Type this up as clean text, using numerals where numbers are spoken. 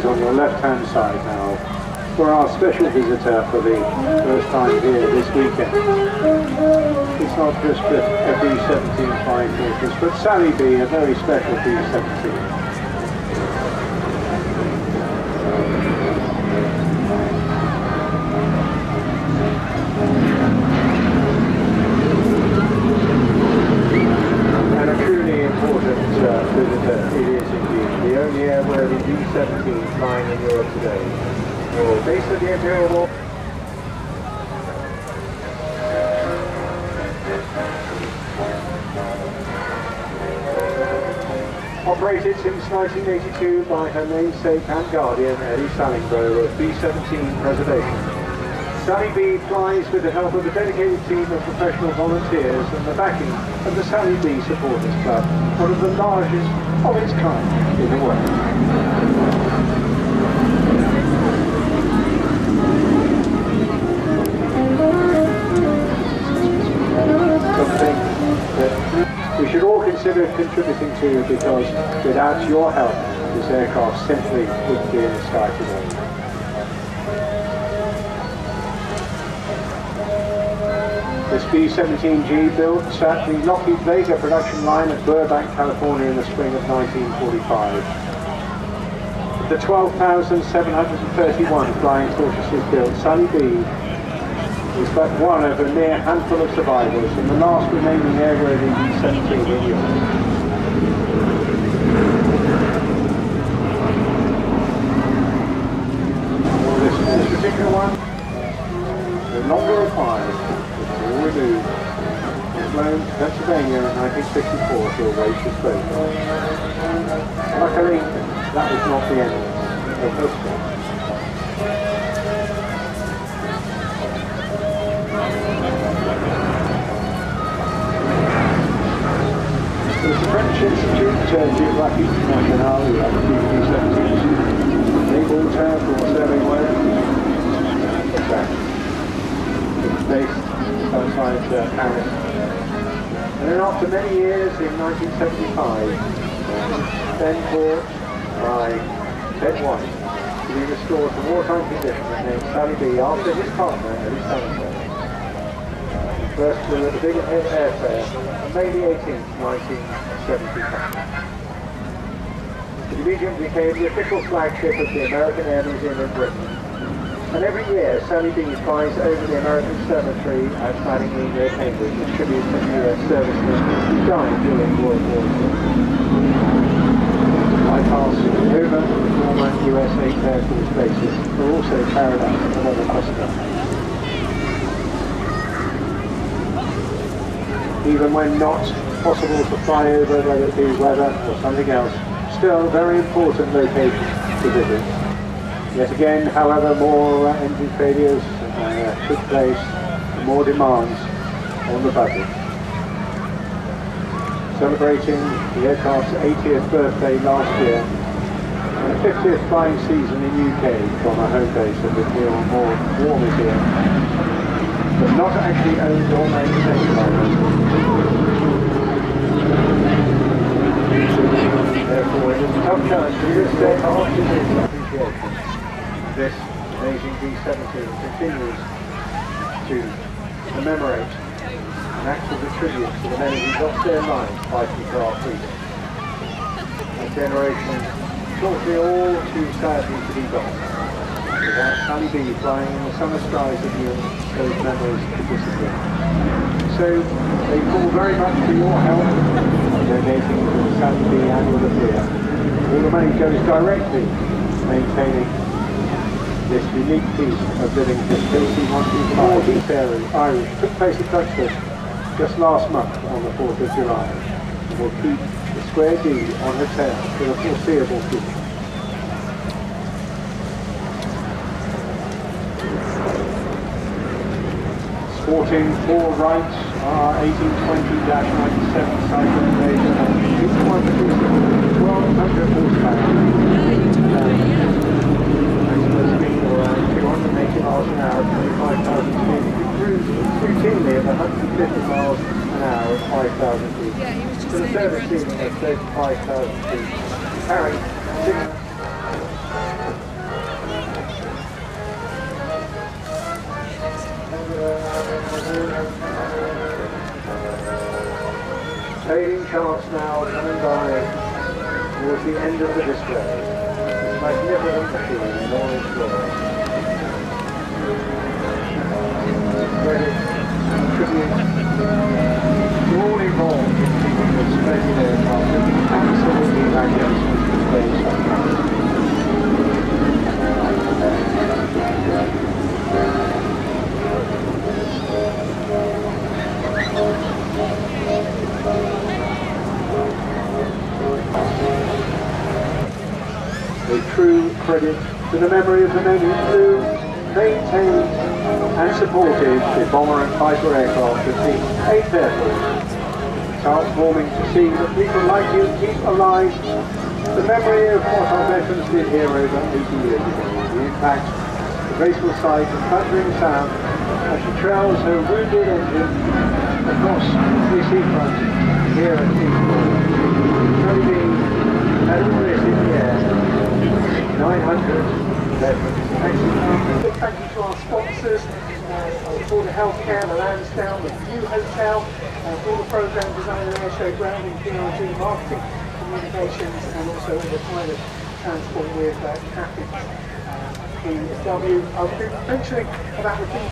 is on your left-hand side now for our special visitor for the first time here this weekend. It's not just a B-17 flying tortoise, but Sally B, a very special B-17. Visitor it is indeed the only airworthy B-17 flying in Europe today. Base of the Imperial War. Operated since 1982 by her namesake and guardian Eddie Sallingbow of B-17 Preservation. Sally B flies with the help of a dedicated team of professional volunteers and the backing of the Sally B Supporters Club, one of the largest of its kind in the world. Something that we should all consider contributing to, because without your help, this aircraft simply wouldn't be in the sky today. This B-17G built at the Lockheed Vega production line at Burbank, California in the spring of 1945. Of the 12,731 flying tortoises built, Sally B is but one of a mere handful of survivors and the last remaining airworthy B-17 in Europe. This particular one no longer required. Removed and flown to Pennsylvania in 1964 to await disposal. Luckily, that was not the end of her story. There's the French Institute Géographique Nationale, we have B-17s. Naval Town for Survey Wire. Exactly. It's based outside Paris. And then after many years, in 1975, then bought by Ted White to be restored to wartime condition and named Sally B after his partner, Eddie Sallingbow. He first flew at the Beachy Head airfair on May the 18th, 1975. It immediately became the official flagship of the American Air Museum in Britain. And every year, Sally B flies over the American Cemetery at Madingley near Cambridge to tribute to US servicemen who died during World War II. Bypass over former US 8 Air Force bases are also carried out at other hospitals. Even when not possible to fly over, whether it be weather or something else, still a very important location to visit. Yet again, however, more engine failures took place, and more demands on the budget. Celebrating the aircraft's 80th birthday last year, and the 50th flying season in UK from a home base that would feel more warm as here, but not actually owned or maintained by them. Therefore, it is a tough challenge to use their heart to appreciation. This amazing B-17 continues to commemorate an act of tribute to the men who lost their lives fighting for our freedom. A generation shortly all too sadly to be gone. Without Sally B flying in the summer skies of Europe, those memories could disappear. So they call very much for your help by donating to the Sally B annual affair. All the money goes directly to maintaining this unique piece of living history. KC-125 Ferry Irish took place at Duxford just last month on the 4th of July and will keep the square D on her tail for the foreseeable future. Sporting four rights are 1820-97 cycle invasion and each one producing 1200 horsepower. Around 280 miles an hour at 25,000 feet. He cruised routinely at 150 miles an hour at 5,000 feet. To the service ceiling at 35,000 feet. Carrying 6 Trading charts now coming by towards the end of the display. This magnificent machine in all its glory. Credit and tribute to all involved in keeping this splendid aircraft absolutely magnificent display sometimes. A true credit to the memory of the men who maintained and supported the bomber and fighter aircraft at the 8th Airport. It's heartwarming to see that people like you keep alive the memory of what our veterans did here over 80 years ago. The impact, the graceful sight and thundering sound as she trails her wounded engine across the seafront here at Eastbourne. Carrying medals in the air. 900 veterans. Big thank you to our sponsors, for the healthcare, the Lansdowne, the View Hotel, for the program design and airshow grounding, PRG, marketing, communications, and also in the pilot transport with Cathy PW. I'll be mentioning about the